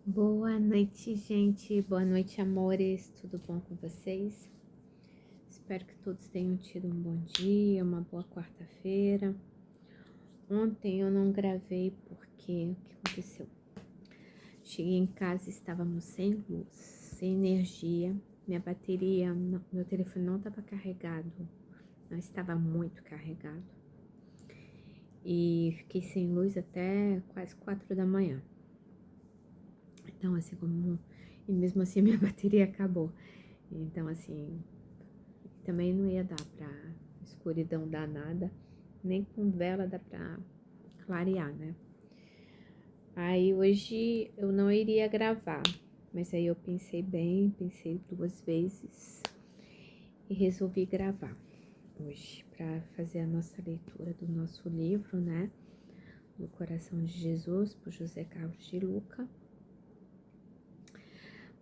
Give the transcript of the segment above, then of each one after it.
Boa noite, gente. Boa noite, amores. Tudo bom com vocês? Espero que todos tenham tido um bom dia, uma boa quarta-feira. Ontem eu não gravei porque o que aconteceu? Cheguei em casa e estávamos sem luz, sem energia. Minha bateria, meu telefone não estava carregado, não estava muito carregado. E fiquei sem luz até quase 4 da manhã. Então, assim, e mesmo assim minha bateria acabou. Então, assim, também não ia dar pra escuridão danada, nem com vela dá pra clarear, né? Aí hoje eu não iria gravar, mas aí eu pensei bem, pensei 2 vezes e resolvi gravar hoje pra fazer a nossa leitura do nosso livro, né? Do Coração de Jesus, por José Carlos de Luca.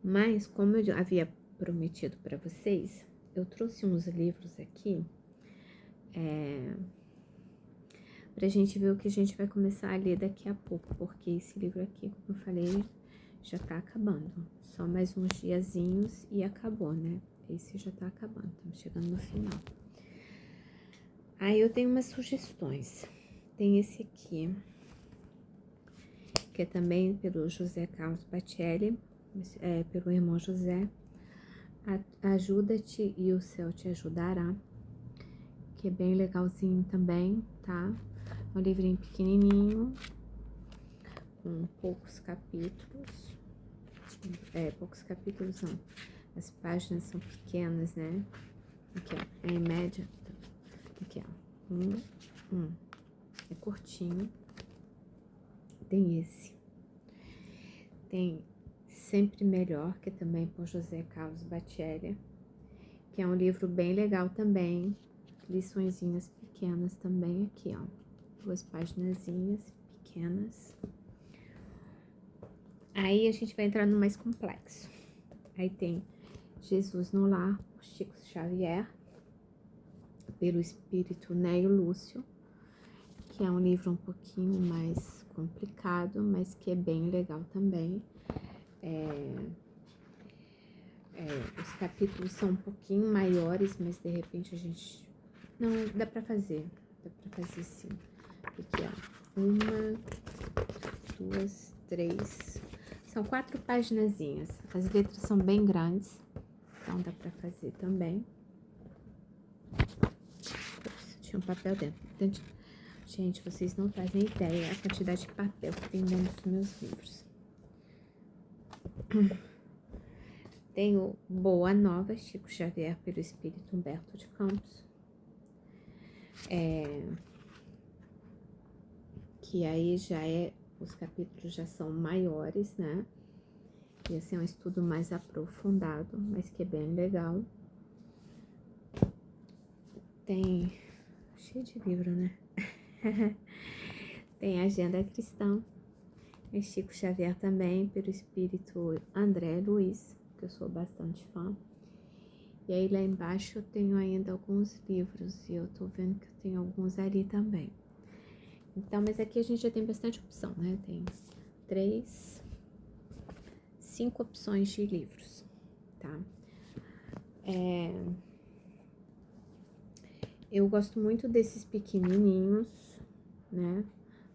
Mas como eu havia prometido para vocês, eu trouxe uns livros aqui pra gente ver o que a gente vai começar a ler daqui a pouco, porque esse livro aqui, como eu falei, já tá acabando. Só mais uns diazinhos e acabou, né? Esse já tá acabando, estamos chegando no final. Aí eu tenho umas sugestões. Tem esse aqui, que é também pelo José Carlos Bacelli, pelo irmão José. Ajuda-te e o céu te ajudará, que é bem legalzinho também, tá? É um livrinho pequenininho, com poucos capítulos. Poucos capítulos não. As páginas são pequenas, né? Aqui, ó, em média. Aqui, ó. É curtinho. Tem esse. Tem Sempre Melhor, que é também por José Carlos Bacelli, que é um livro bem legal também. Liçõezinhas pequenas também aqui, ó. 2 paginazinhas pequenas. Aí a gente vai entrar no mais complexo. Aí tem Jesus no Lar, por Chico Xavier, pelo espírito Neio Lúcio, que é um livro um pouquinho mais complicado, mas que é bem legal também. Os capítulos são um pouquinho maiores, mas de repente a gente... Não, dá pra fazer sim. Aqui, ó, 1, 2, 3... São 4 paginazinhas. As letras são bem grandes, então dá pra fazer também. Ups, tinha um papel dentro. Gente, vocês não fazem ideia a quantidade de papel que tem dentro dos meus livros. Tenho Boa Nova, Chico Xavier, pelo espírito Humberto de Campos. Que aí os capítulos já são maiores, né? E assim, é um estudo mais aprofundado, mas que é bem legal. Tem... cheio de livro, né? Tem Agenda Cristã. É Chico Xavier também, pelo espírito André Luiz, que eu sou bastante fã. E aí lá embaixo eu tenho ainda alguns livros, e eu tô vendo que eu tenho alguns ali também. Então, mas aqui a gente já tem bastante opção, né? Tem 5 opções de livros, tá? Eu gosto muito desses pequenininhos, né?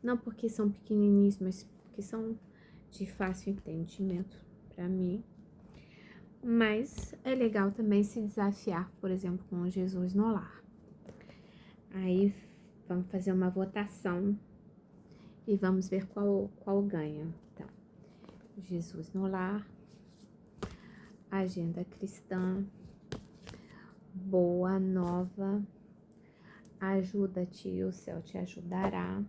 Não porque são pequenininhos, mas porque são de fácil entendimento pra mim. Mas é legal também se desafiar, por exemplo, com Jesus no Lar. Aí vamos fazer uma votação e vamos ver qual ganha. Então, Jesus no Lar, Agenda Cristã, Boa Nova, Ajuda-te e o céu te ajudará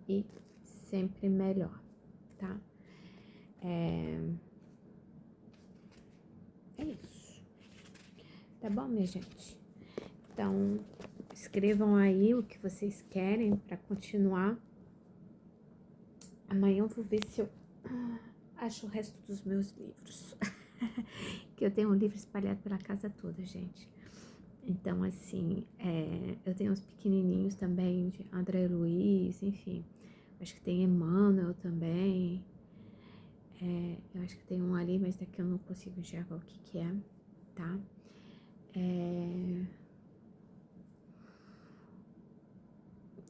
e Sempre Melhor, tá? É isso. Tá bom, minha gente? Então, escrevam aí o que vocês querem para continuar. Amanhã eu vou ver se eu acho o resto dos meus livros. Que eu tenho um livro espalhado pela casa toda, gente. Então, assim, eu tenho uns pequenininhos também, de André Luiz, enfim. Acho que tem Emmanuel também. acho que tem um ali, mas daqui eu não consigo enxergar o que é, tá?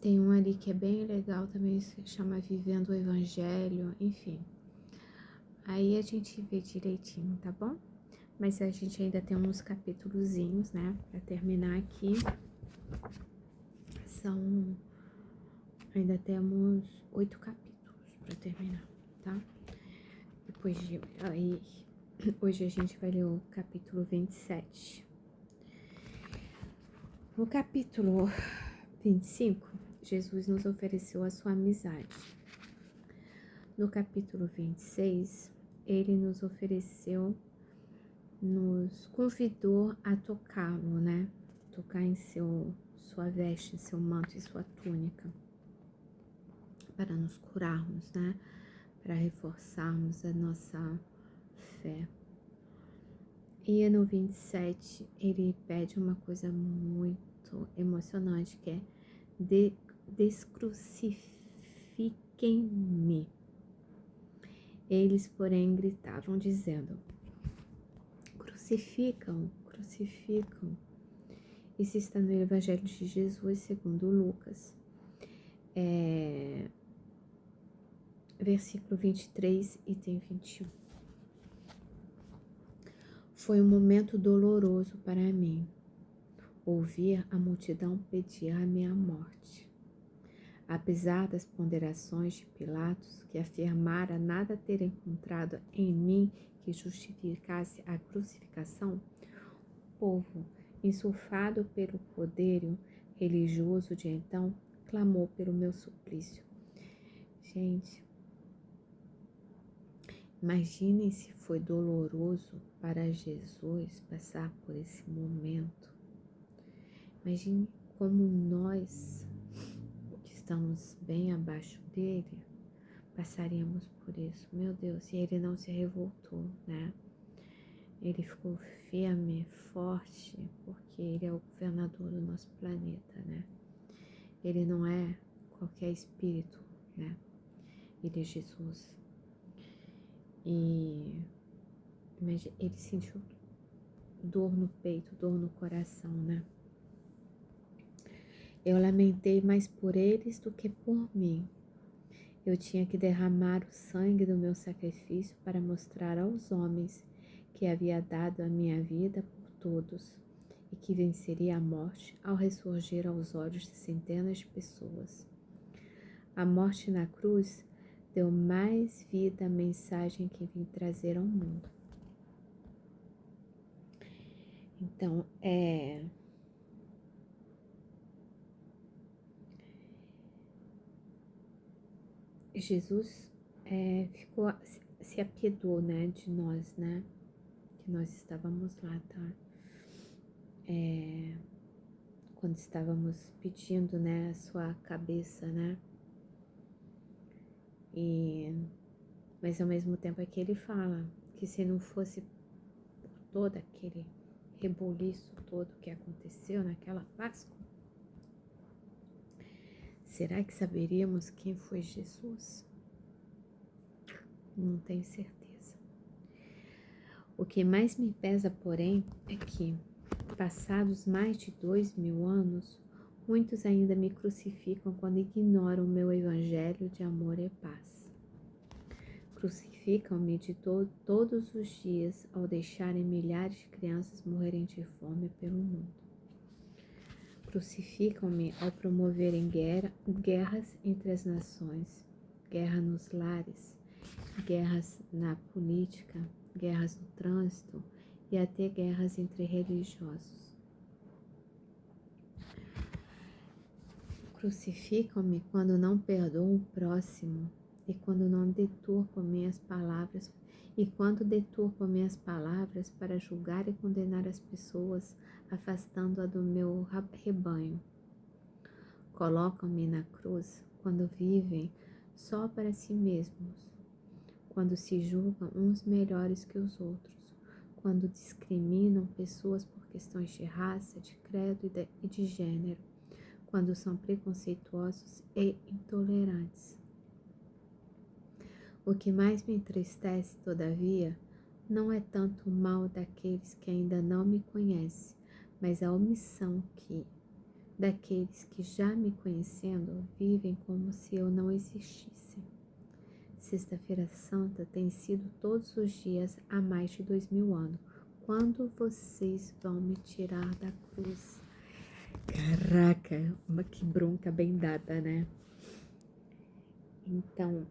Tem um ali que é bem legal também, se chama Vivendo o Evangelho, enfim. Aí a gente vê direitinho, tá bom? Mas a gente ainda tem uns capítulozinhos, né? Pra terminar aqui. Ainda temos 8 capítulos pra terminar, tá? Hoje a gente vai ler o capítulo 27. No capítulo 25, Jesus nos ofereceu a sua amizade. No capítulo 26, ele nos convidou a tocá-lo, né? Tocar em sua veste, seu manto e sua túnica, para nos curarmos, né? Para reforçarmos a nossa fé. E no 27, ele pede uma coisa muito emocionante, que é descrucifiquem-me. Eles, porém, gritavam, dizendo: crucificam, crucificam. Isso está no Evangelho de Jesus, segundo Lucas. Versículo 23, item 21. Foi um momento doloroso para mim, ouvir a multidão pedir a minha morte. Apesar das ponderações de Pilatos, que afirmara nada ter encontrado em mim que justificasse a crucificação, o povo, insuflado pelo poderio religioso de então, clamou pelo meu suplício. Gente, imaginem se foi doloroso para Jesus passar por esse momento. Imagine como nós, que estamos bem abaixo dele, passaríamos por isso. Meu Deus, e ele não se revoltou, né? Ele ficou firme, forte, porque ele é o governador do nosso planeta, né? Ele não é qualquer espírito, né? Ele é Jesus. Mas ele sentiu dor no peito, dor no coração, né? Eu lamentei mais por eles do que por mim. Eu tinha que derramar o sangue do meu sacrifício para mostrar aos homens que havia dado a minha vida por todos e que venceria a morte ao ressurgir aos olhos de centenas de pessoas. A morte na cruz deu mais vida à mensagem que vim trazer ao mundo. Então, Jesus se apiedou, né, de nós, né, que nós estávamos lá, tá? Quando estávamos pedindo, né, a sua cabeça, né? Mas ao mesmo tempo é que ele fala que se não fosse por todo aquele rebuliço todo que aconteceu naquela Páscoa, será que saberíamos quem foi Jesus? Não tenho certeza. O que mais me pesa, porém, é que, passados mais de 2000 anos, muitos ainda me crucificam quando ignoram o meu evangelho de amor e paz. Crucificam-me todos os dias ao deixarem milhares de crianças morrerem de fome pelo mundo. Crucificam-me ao promoverem guerras entre as nações, guerra nos lares, guerras na política, guerras no trânsito e até guerras entre religiosos. Crucificam-me quando não perdoo o próximo e quando deturpam minhas palavras para julgar e condenar as pessoas, afastando-a do meu rebanho. Colocam-me na cruz quando vivem só para si mesmos, quando se julgam uns melhores que os outros, quando discriminam pessoas por questões de raça, de credo e de gênero, quando são preconceituosos e intolerantes. O que mais me entristece, todavia, não é tanto o mal daqueles que ainda não me conhecem, mas a omissão daqueles que, já me conhecendo, vivem como se eu não existisse. Sexta-feira Santa tem sido todos os dias há mais de 2000 anos. Quando vocês vão me tirar da cruz? Caraca, que bronca bem dada, né? Então,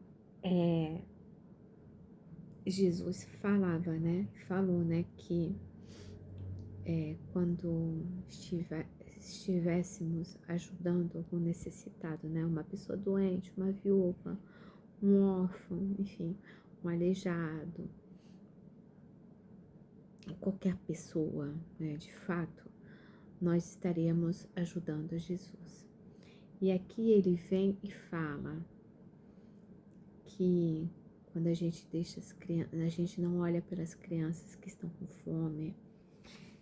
Jesus falava, né? Falou, né? Que quando estivéssemos ajudando algum necessitado, né? Uma pessoa doente, uma viúva, um órfão, enfim, um aleijado, qualquer pessoa, né? De fato, nós estaríamos ajudando Jesus. E aqui ele vem e fala que quando a gente deixa as crianças, a gente não olha pelas crianças que estão com fome,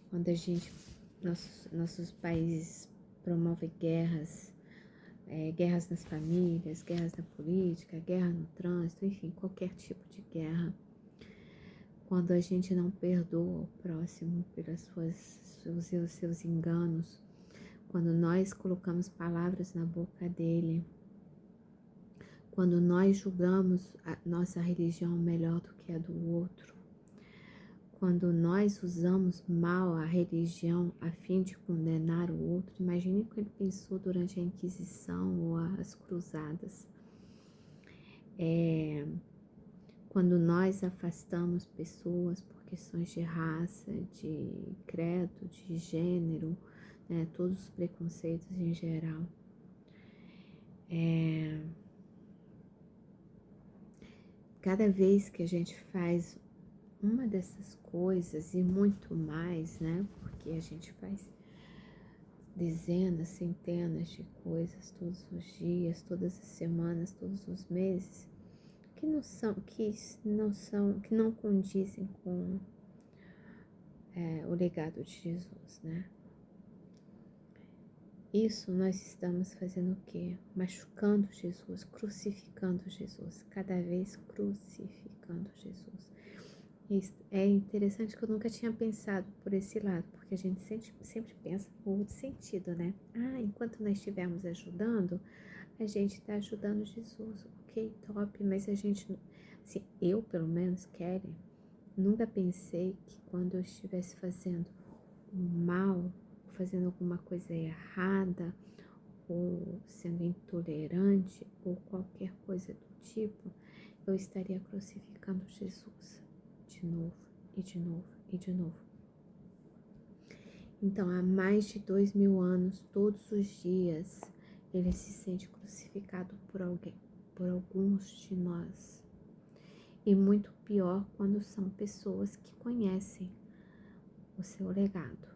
quando a gente, nossos países promovem guerras, guerras nas famílias, guerras na política, guerra no trânsito, enfim, qualquer tipo de guerra. Quando a gente não perdoa o próximo pelos seus enganos, quando nós colocamos palavras na boca dele, quando nós julgamos a nossa religião melhor do que a do outro, quando nós usamos mal a religião a fim de condenar o outro, imagine o que ele pensou durante a Inquisição ou as Cruzadas. Quando nós afastamos pessoas por questões de raça, de credo, de gênero, né, todos os preconceitos em geral. Cada vez que a gente faz uma dessas coisas e muito mais, né, porque a gente faz dezenas, centenas de coisas todos os dias, todas as semanas, todos os meses, que não condizem com o legado de Jesus, né? Isso nós estamos fazendo o quê? Machucando Jesus, crucificando Jesus, cada vez crucificando Jesus. É interessante que eu nunca tinha pensado por esse lado, porque a gente sempre pensa no outro sentido, né? Enquanto nós estivermos ajudando, a gente está ajudando Jesus, ok, top, mas a gente, assim, eu pelo menos, Kelly, nunca pensei que quando eu estivesse fazendo mal, fazendo alguma coisa errada, ou sendo intolerante, ou qualquer coisa do tipo, eu estaria crucificando Jesus de novo, e de novo, e de novo. Então, há mais de 2000 anos, todos os dias, ele se sente crucificado por alguém, por alguns de nós. E muito pior quando são pessoas que conhecem o seu legado.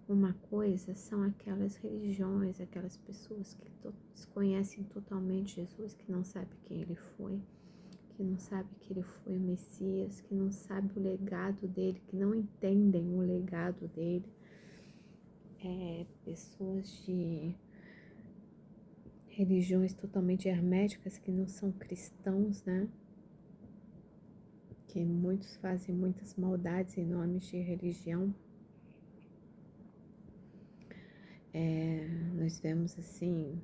Uma coisa são aquelas religiões, aquelas pessoas que desconhecem totalmente Jesus, que não sabem quem ele foi, que não sabem que ele foi o Messias, que não sabem o legado dele, que não entendem o legado dele. Pessoas de religiões totalmente herméticas que não são cristãos, né? Que muitos fazem muitas maldades em nome de religião. Nós vemos assim,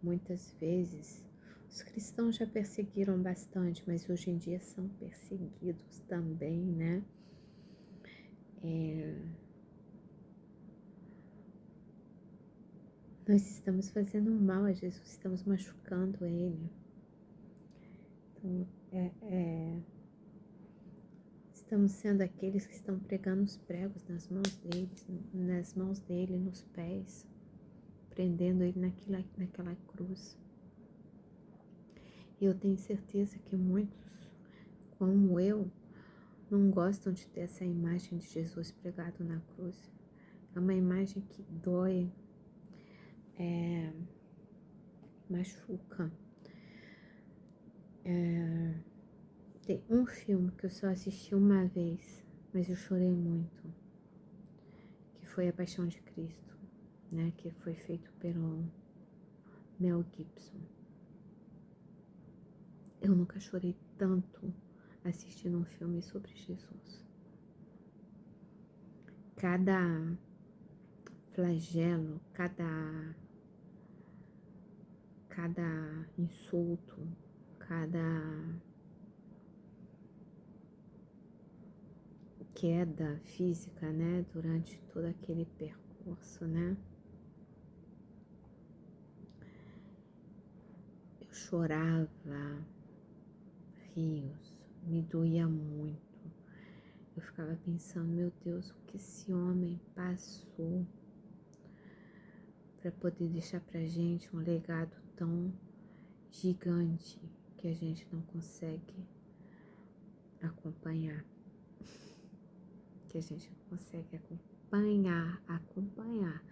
muitas vezes, os cristãos já perseguiram bastante, mas hoje em dia são perseguidos também, né? Nós estamos fazendo mal a Jesus, estamos machucando ele. Então, estamos sendo aqueles que estão pregando os pregos nas mãos dele, nos pés, prendendo ele naquela cruz. E eu tenho certeza que muitos, como eu, não gostam de ter essa imagem de Jesus pregado na cruz. É uma imagem que dói, machuca. Tem um filme que eu só assisti uma vez, mas eu chorei muito, que foi A Paixão de Cristo, né? Que foi feito pelo Mel Gibson. Eu nunca chorei tanto assistindo um filme sobre Jesus. Cada flagelo, cada insulto, cada queda física, né, durante todo aquele percurso, né? Eu chorava rios, me doía muito. Eu ficava pensando, meu Deus, o que esse homem passou para poder deixar pra gente um legado tão gigante que a gente não consegue acompanhar. Que a gente não consegue acompanhar.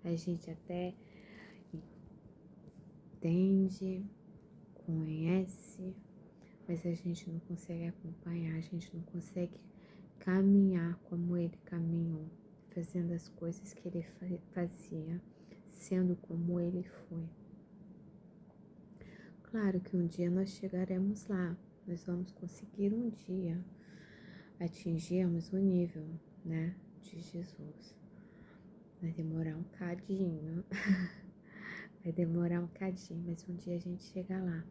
A gente até entende, conhece, mas a gente não consegue acompanhar, a gente não consegue caminhar como ele caminhou, fazendo as coisas que ele fazia, sendo como ele foi. Claro que um dia nós chegaremos lá, nós vamos conseguir um dia atingirmos o nível, né, de Jesus. Vai demorar um cadinho, vai demorar um cadinho, mas um dia a gente chega lá.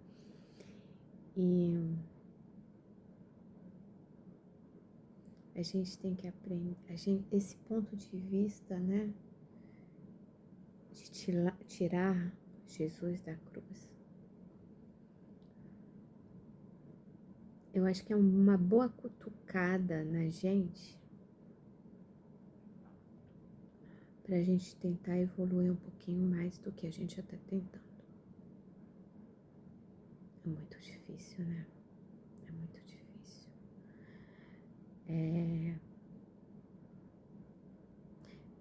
E a gente tem que aprender, esse ponto de vista, né, de tirar Jesus da cruz. Eu acho que é uma boa cutucada na gente pra gente tentar evoluir um pouquinho mais do que a gente já tá tentando. É muito difícil, né? É muito difícil.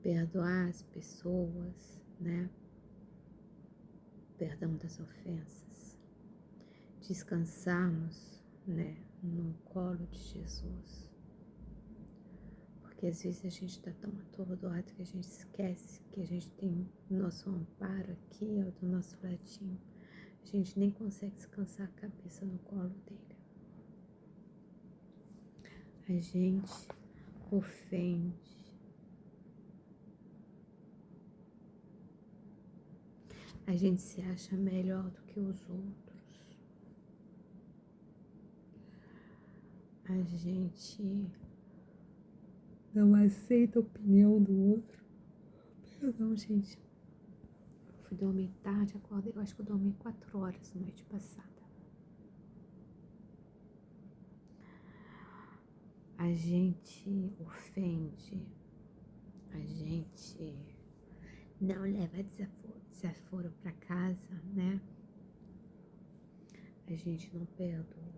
Perdoar as pessoas, né? Perdão das ofensas. Descansarmos, né? No colo de Jesus. Porque às vezes a gente tá tão atordoado que a gente esquece que a gente tem o nosso amparo aqui, ó, do nosso ladinho. A gente nem consegue descansar a cabeça no colo dele. A gente ofende. A gente se acha melhor do que os outros. A gente não aceita a opinião do outro. Perdão, gente. Eu fui dormir tarde, acordei. Eu acho que eu dormi 4 horas na noite passada. A gente ofende. A gente não leva desaforo para casa, né? A gente não perdoa.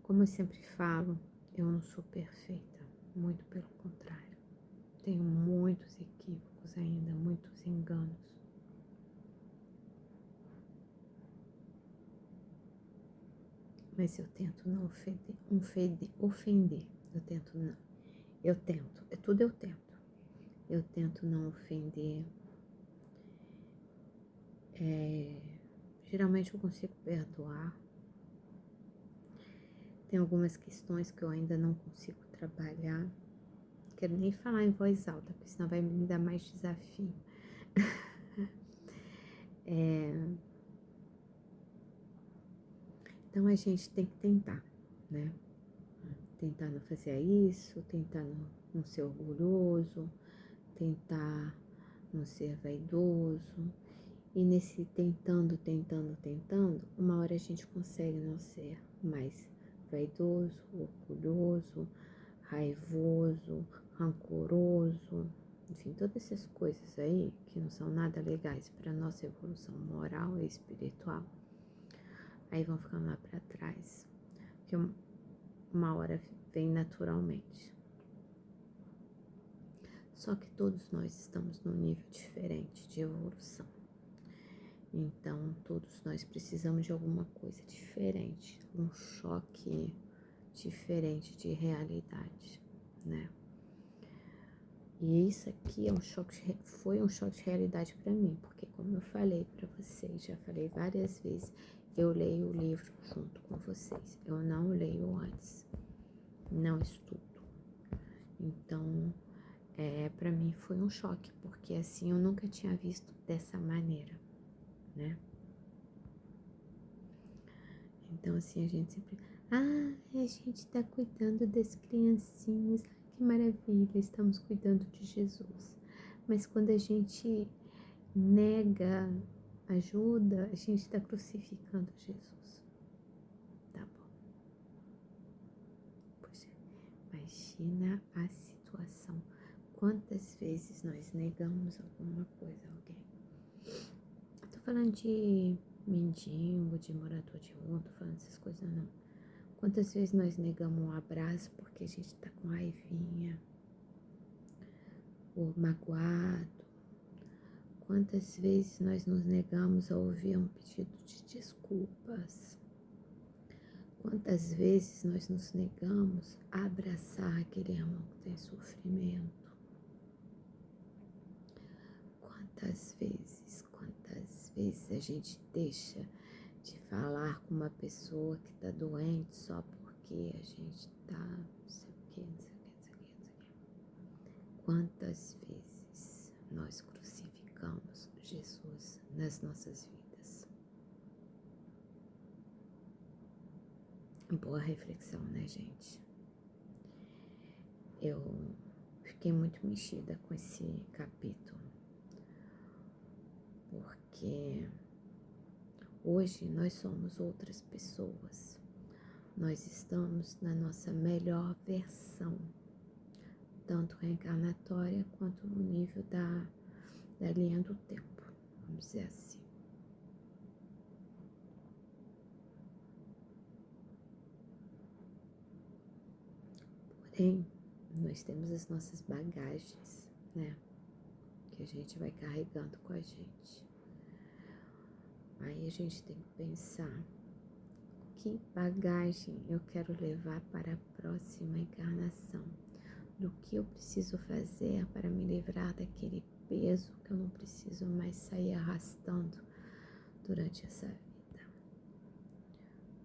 Como eu sempre falo, eu não sou perfeita, muito pelo contrário. Tenho muitos equívocos ainda, muitos enganos. Mas eu tento não ofender. Eu tento. Eu tento não ofender. Geralmente eu consigo perdoar. Tem algumas questões que eu ainda não consigo trabalhar. Não quero nem falar em voz alta, porque senão vai me dar mais desafio. Então a gente tem que tentar, né? Tentar não fazer isso, tentar não ser orgulhoso, tentar não ser vaidoso. E nesse tentando, uma hora a gente consegue não ser mais vaidoso, orgulhoso, raivoso, rancoroso, enfim, todas essas coisas aí que não são nada legais para nossa evolução moral e espiritual, aí vão ficando lá para trás, porque uma hora vem naturalmente. Só que todos nós estamos num nível diferente de evolução. Então, todos nós precisamos de alguma coisa diferente, um choque diferente de realidade, né? E isso aqui é foi um choque de realidade para mim, porque como eu falei para vocês, já falei várias vezes, eu leio o livro junto com vocês. Eu não leio antes, não estudo. Então, para mim foi um choque, porque assim eu nunca tinha visto dessa maneira, né? Então, assim, a gente sempre... a gente tá cuidando das criancinhas. Que maravilha, estamos cuidando de Jesus. Mas quando a gente nega ajuda, a gente está crucificando Jesus. Tá bom. Poxa, imagina a situação. Quantas vezes nós negamos alguma coisa a alguém? Eu tô falando de mendigo, de morador de rua, não tô falando dessas coisas não. Quantas vezes nós negamos um abraço porque a gente tá com raivinha, ou magoado? Quantas vezes nós nos negamos a ouvir um pedido de desculpas? Quantas vezes nós nos negamos a abraçar aquele irmão que tem sofrimento? Quantas vezes a gente deixa de falar com uma pessoa que está doente só porque a gente está não sei o que, não sei o que, não sei o que, não sei o que. Quantas vezes nós crucificamos Jesus nas nossas vidas? Boa reflexão, né, gente? Eu fiquei muito mexida com esse capítulo, porque hoje nós somos outras pessoas. Nós estamos na nossa melhor versão, tanto reencarnatória quanto no nível da linha do tempo, vamos dizer assim. Porém, nós temos as nossas bagagens, né? Que a gente vai carregando com a gente. Aí a gente tem que pensar, que bagagem eu quero levar para a próxima encarnação? Do que eu preciso fazer para me livrar daquele peso que eu não preciso mais sair arrastando durante essa vida?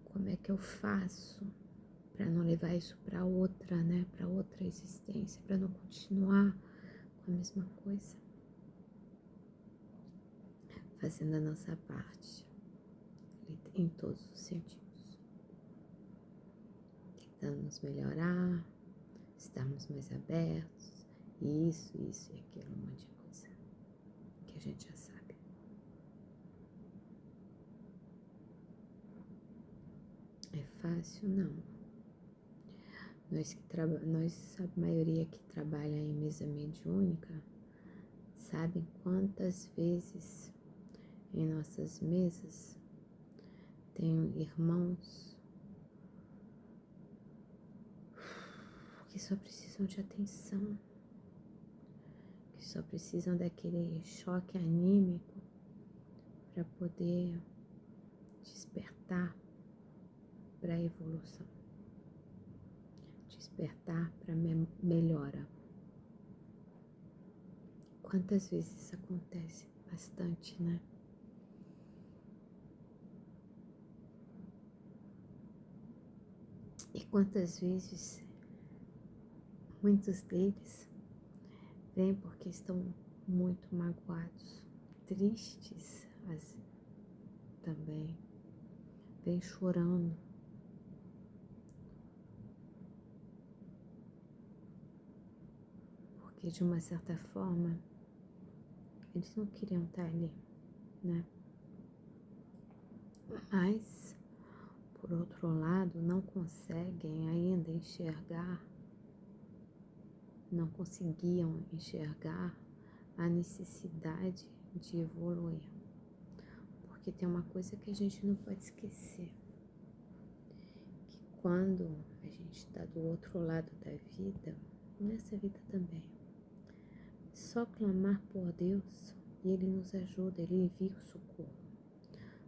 Como é que eu faço para não levar isso para outra, né? Para outra existência, para não continuar com a mesma coisa? Fazendo a nossa parte, em todos os sentidos. Tentando nos melhorar, estarmos mais abertos, isso e aquilo, um monte de coisa que a gente já sabe. É fácil? Não. Nós, a maioria que trabalha em mesa mediúnica, sabem quantas vezes em nossas mesas tem irmãos que só precisam de atenção, que só precisam daquele choque anímico para poder despertar para a evolução, despertar para melhora. Quantas vezes isso acontece? Bastante, né? E quantas vezes muitos deles vêm porque estão muito magoados, tristes também, vêm chorando. Porque de uma certa forma eles não queriam estar ali, né? Mas, por outro lado, não conseguem ainda enxergar, não conseguiam enxergar a necessidade de evoluir. Porque tem uma coisa que a gente não pode esquecer, que quando a gente está do outro lado da vida, nessa vida também, só clamar por Deus e Ele nos ajuda, Ele envia o socorro.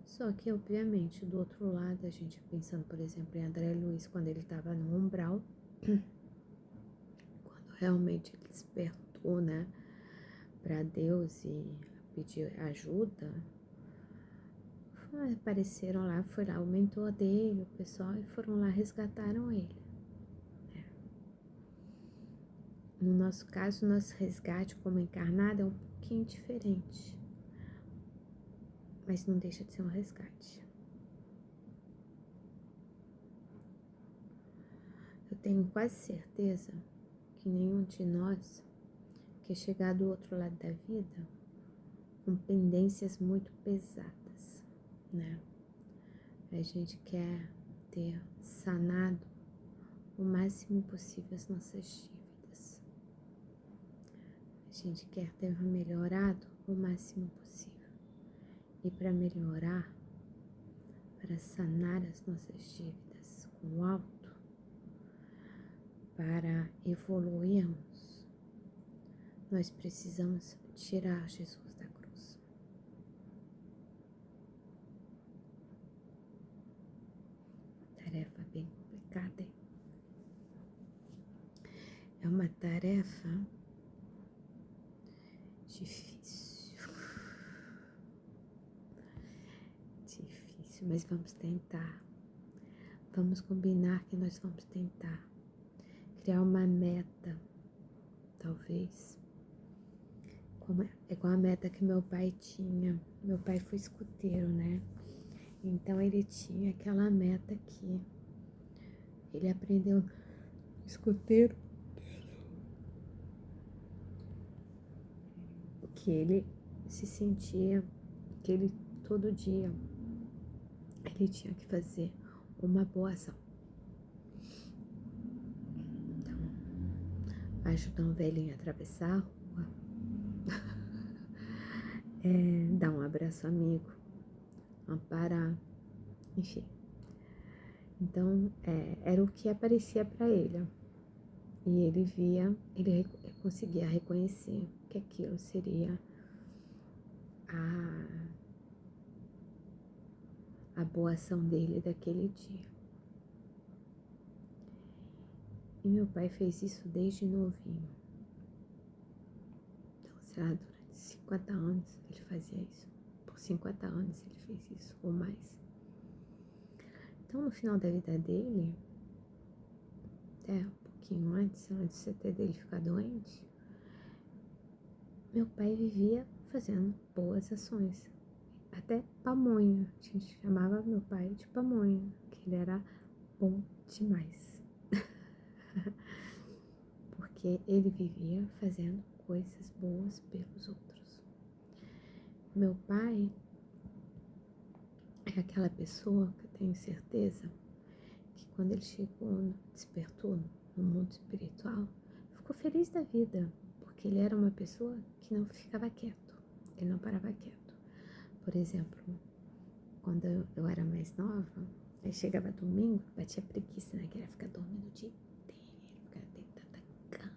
Só que, obviamente, do outro lado, a gente pensando, por exemplo, em André Luiz, quando ele estava no umbral, quando realmente ele despertou buscou, né, para Deus e pediu ajuda, apareceram lá, foi lá o mentor dele, o pessoal, e foram lá, resgataram ele. No nosso caso, nosso resgate como encarnado é um pouquinho diferente, mas não deixa de ser um resgate. Eu tenho quase certeza que nenhum de nós quer chegar do outro lado da vida com pendências muito pesadas, né? A gente quer ter sanado o máximo possível as nossas dívidas. A gente quer ter melhorado o máximo possível. E para melhorar, para sanar as nossas dívidas com o alto, para evoluirmos, nós precisamos tirar Jesus da cruz. Tarefa bem complicada, hein? É uma tarefa difícil, mas vamos tentar. Vamos combinar que nós vamos tentar criar uma meta, talvez, igual a meta que meu pai tinha. Meu pai foi escoteiro, né? Então ele tinha aquela meta que ele aprendeu escoteiro, que ele se sentia, que ele todo dia ele tinha que fazer uma boa ação. Então, ajudar um velhinho a atravessar a rua, dar um abraço amigo, amparar, enfim. Então, era o que aparecia para ele. E ele via, ele conseguia reconhecer que aquilo seria a boa ação dele daquele dia. E meu pai fez isso desde novinho. Então, sei lá, durante 50 anos ele fazia isso. Por 50 anos ele fez isso, ou mais. Então, no final da vida dele, até um pouquinho antes até dele ficar doente, meu pai vivia fazendo boas ações. Até pamonha, a gente chamava meu pai de pamonha, que ele era bom demais. Porque ele vivia fazendo coisas boas pelos outros. Meu pai é aquela pessoa que eu tenho certeza que quando ele chegou, despertou no mundo espiritual, ficou feliz da vida, porque ele era uma pessoa que não ficava quieto, ele não parava quieto. Por exemplo, quando eu era mais nova, aí chegava domingo, batia preguiça, né? Queria ficar dormindo o dia inteiro, ficar deitada na cama,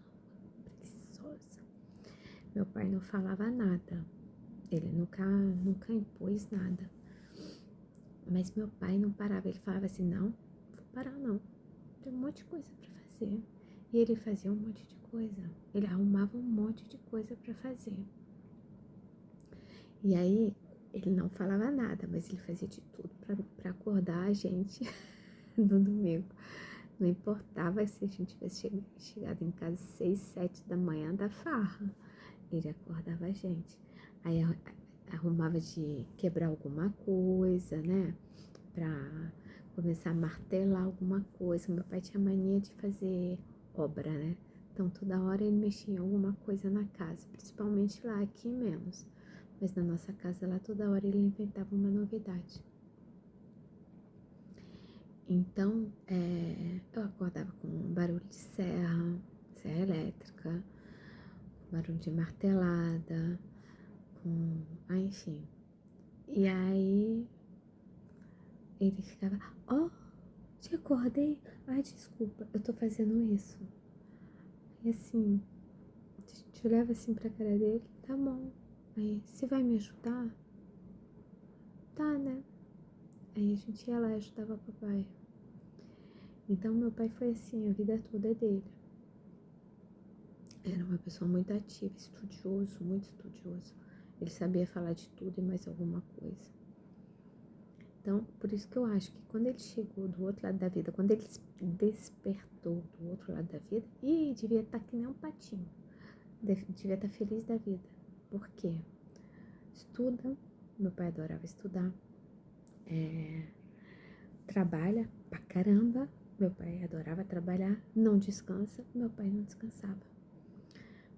preguiçosa. Meu pai não falava nada, ele nunca impôs nada. Mas meu pai não parava, ele falava assim, não, vou parar não, tem um monte de coisa pra fazer. E ele fazia um monte de coisa, ele arrumava um monte de coisa pra fazer. E aí, ele não falava nada, mas ele fazia de tudo pra acordar a gente no domingo. Não importava se a gente tivesse chegado em casa 6, 7 da manhã da farra, ele acordava a gente. Aí arrumava de quebrar alguma coisa, né? Pra começar a martelar alguma coisa. Meu pai tinha mania de fazer obra, né? Então toda hora ele mexia em alguma coisa na casa, principalmente lá, aqui menos. Mas na nossa casa lá toda hora ele inventava uma novidade. Então eu acordava com barulho de serra elétrica, barulho de martelada, enfim. E aí ele ficava, te acordei? Ai, desculpa, eu tô fazendo isso. E assim, a gente olhava assim pra cara dele, tá bom. Aí, você vai me ajudar? Tá, né? Aí a gente ia lá e ajudava o papai. Então meu pai foi assim a vida toda dele. Era uma pessoa muito ativa, estudioso, muito estudioso. Ele sabia falar de tudo e mais alguma coisa. Então, por isso que eu acho que quando ele chegou do outro lado da vida, quando ele despertou do outro lado da vida, devia estar que nem um patinho. Devia estar feliz da vida. Por quê? Estuda, meu pai adorava estudar, trabalha pra caramba, meu pai adorava trabalhar, não descansa, meu pai não descansava.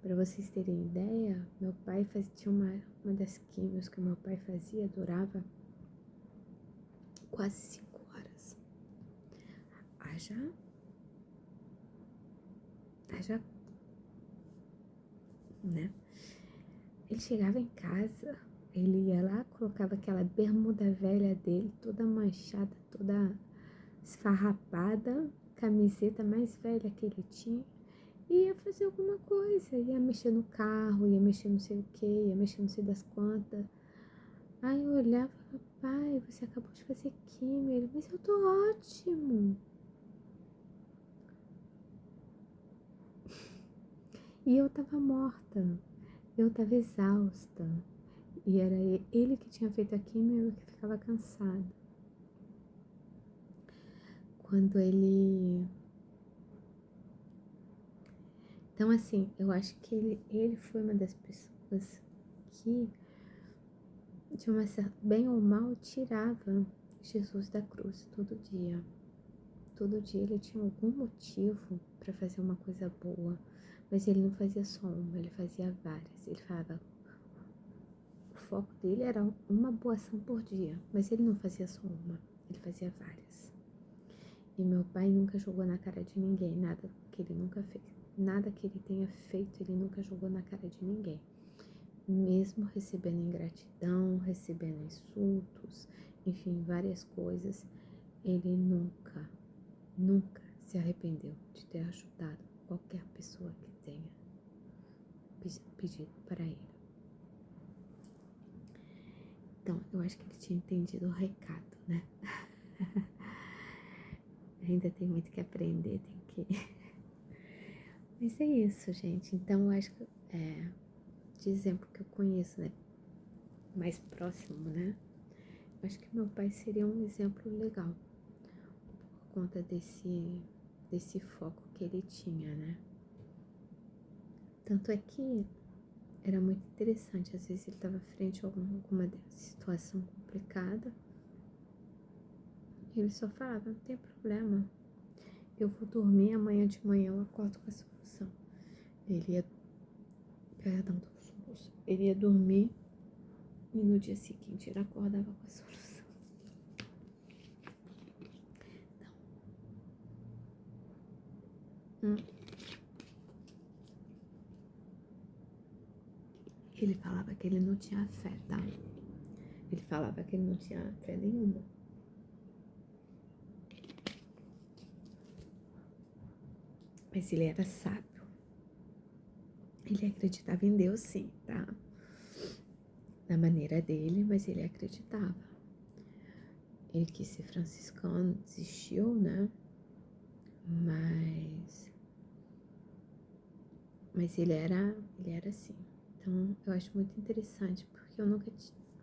Para vocês terem ideia, meu pai tinha uma das químios que meu pai fazia, durava quase 5 horas. Haja, né? Ele chegava em casa, ele ia lá, colocava aquela bermuda velha dele, toda manchada, toda esfarrapada, camiseta mais velha que ele tinha, e ia fazer alguma coisa, ia mexer no carro, ia mexer não sei o que, ia mexer não sei das quantas. Aí eu olhava, pai, você acabou de fazer químio. Ele, mas eu tô ótimo. E eu tava morta, eu tava exausta. E era ele que tinha feito a químio e eu que ficava cansada. Quando ele... Então, assim, eu acho que ele foi uma das pessoas que, de uma certa, bem ou mal, tirava Jesus da cruz todo dia. Todo dia ele tinha algum motivo para fazer uma coisa boa, mas ele não fazia só uma, ele fazia várias. Ele falava, o foco dele era uma boa ação por dia, mas ele não fazia só uma, ele fazia várias. E meu pai nunca jogou na cara de ninguém, nada que ele nunca fez. Nada que ele tenha feito, ele nunca jogou na cara de ninguém. Mesmo recebendo ingratidão, recebendo insultos, enfim, várias coisas, ele nunca se arrependeu de ter ajudado qualquer pessoa que tenha pedido para ele. Então, eu acho que ele tinha entendido o recado, né? Ainda tem muito que aprender, tem que... Mas é isso, gente. Então, eu acho que, de exemplo que eu conheço, né? Mais próximo, né? Eu acho que meu pai seria um exemplo legal. Por conta desse foco que ele tinha, né? Tanto é que era muito interessante. Às vezes ele estava frente a alguma situação complicada. Ele só falava, não tem problema. Eu vou dormir, amanhã de manhã eu acordo com a solução. Ele ia dormir e no dia seguinte ele acordava com a solução. Então, ele falava que ele não tinha fé, tá? Ele falava que ele não tinha fé nenhuma. Mas ele era sábio. Ele acreditava em Deus, sim, tá? Da maneira dele, mas ele acreditava. Ele quis ser franciscano, desistiu, né? Mas ele era assim. Então, eu acho muito interessante, porque eu nunca...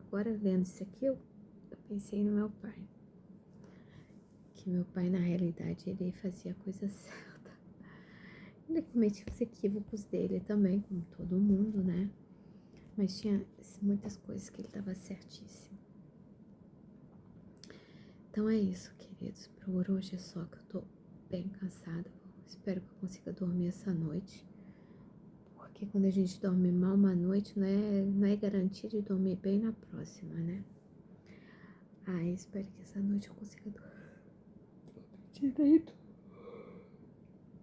Agora, lendo isso aqui, eu pensei no meu pai. Que meu pai, na realidade, ele fazia a coisa certa. Ele cometia os equívocos dele também, como todo mundo, né? Mas tinha muitas coisas que ele estava certíssimo. Então é isso, queridos. Por hoje é só, que eu tô bem cansada. Espero que eu consiga dormir essa noite. Porque quando a gente dorme mal uma noite, não é garantia de dormir bem na próxima, né? Espero que essa noite eu consiga dormir direito.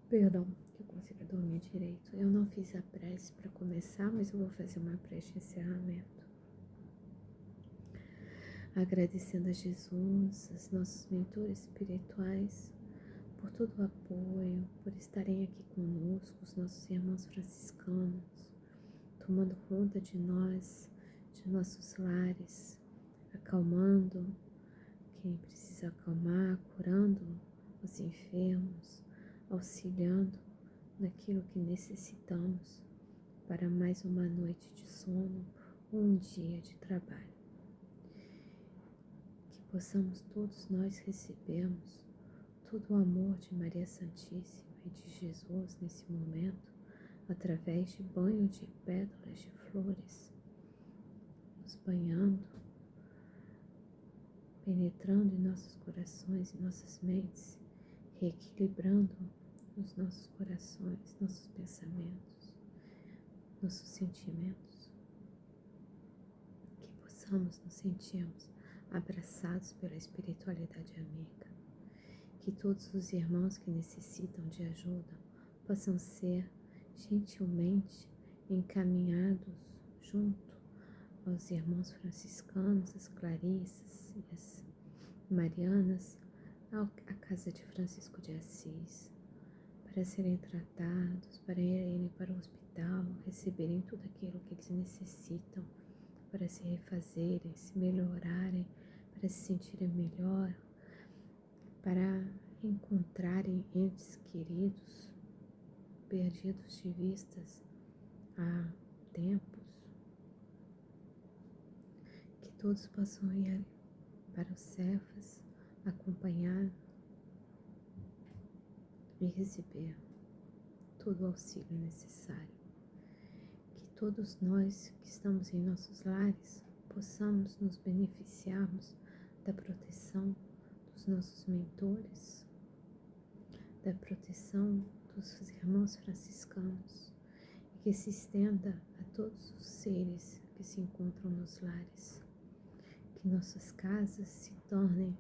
Perdão, que eu consiga dormir direito. Eu não fiz a prece para começar, mas eu vou fazer uma prece de encerramento. Agradecendo a Jesus, aos nossos mentores espirituais, por todo o apoio, por estarem aqui conosco, os nossos irmãos franciscanos, tomando conta de nós, de nossos lares, acalmando quem precisa acalmar, curando os enfermos, auxiliando naquilo que necessitamos para mais uma noite de sono, um dia de trabalho. Que possamos todos nós recebermos todo o amor de Maria Santíssima e de Jesus nesse momento, através de banho de pétalas de flores, nos banhando, penetrando em nossos corações e nossas mentes, reequilibrando os nossos corações, nossos pensamentos, nossos sentimentos. Que possamos nos sentirmos abraçados pela espiritualidade amiga. Que todos os irmãos que necessitam de ajuda possam ser gentilmente encaminhados junto aos irmãos franciscanos, as clarissas e as marianas, à casa de Francisco de Assis, para serem tratados, para irem para o hospital, receberem tudo aquilo que eles necessitam para se refazerem, se melhorarem, para se sentirem melhor, para encontrarem entes queridos, perdidos de vistas há tempos. Que todos possam ir para os Cefas, acompanhar e receber todo o auxílio necessário. Que todos nós que estamos em nossos lares possamos nos beneficiarmos da proteção dos nossos mentores, da proteção dos irmãos franciscanos, e que se estenda a todos os seres que se encontram nos lares. Que nossas casas se tornem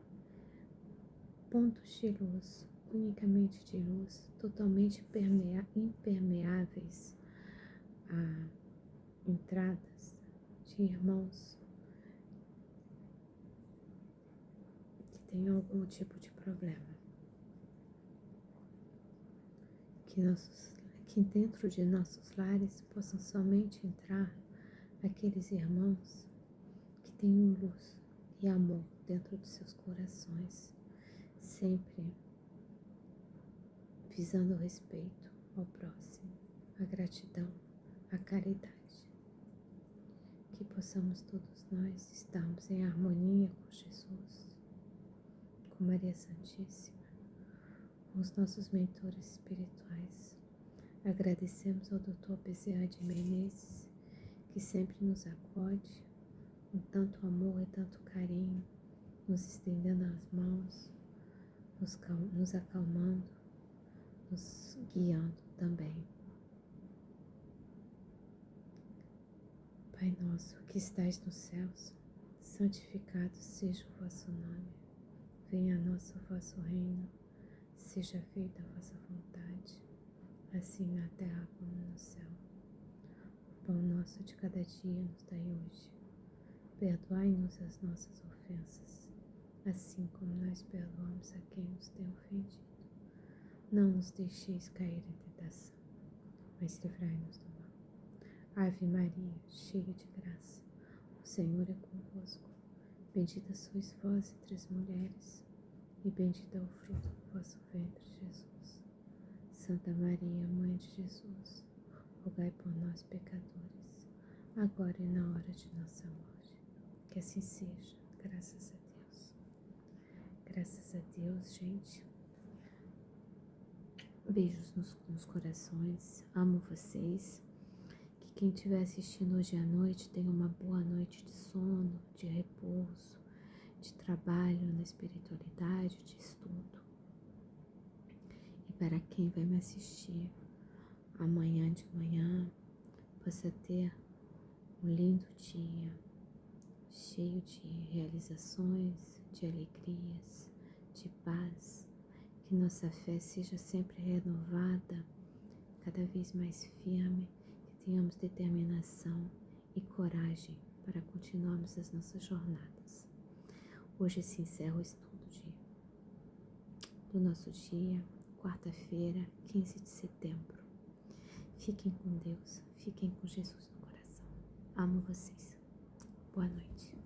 pontos de luz, unicamente de luz, totalmente impermeáveis a entradas de irmãos que tenham algum tipo de problema. Que dentro de nossos lares possam somente entrar aqueles irmãos que tenham luz e amor dentro de seus corações, sempre visando o respeito ao próximo, a gratidão, a caridade. Que possamos todos nós estarmos em harmonia com Jesus, com Maria Santíssima, com os nossos mentores espirituais. Agradecemos ao Dr. Bezerra de Menezes, que sempre nos acode com tanto amor e tanto carinho, nos estendendo as mãos, nos acalmando, nos guiando também. Pai nosso que estais nos céus, santificado seja o vosso nome. Venha a nós o vosso reino, seja feita a vossa vontade, assim na terra como no céu. O pão nosso de cada dia nos dai hoje. Perdoai-nos as nossas ofensas, assim como nós perdoamos a quem nos tem ofendido. Não nos deixeis cair em tentação, mas livrai-nos do mal. Ave Maria, cheia de graça, o Senhor é convosco. Bendita sois vós entre as mulheres, e bendito é o fruto do vosso ventre, Jesus. Santa Maria, Mãe de Jesus, rogai por nós, pecadores, agora e na hora de nossa morte. Que assim seja, graças a Deus. Graças a Deus, gente. Beijos nos corações, amo vocês. Que quem estiver assistindo hoje à noite tenha uma boa noite de sono, de repouso, de trabalho na espiritualidade, de estudo. E para quem vai me assistir amanhã de manhã, possa ter um lindo dia, cheio de realizações, de alegrias, de paz. Que nossa fé seja sempre renovada, cada vez mais firme, que tenhamos determinação e coragem para continuarmos as nossas jornadas. Hoje se encerra o estudo do nosso dia, quarta-feira, 15 de setembro. Fiquem com Deus, fiquem com Jesus no coração. Amo vocês. Boa noite.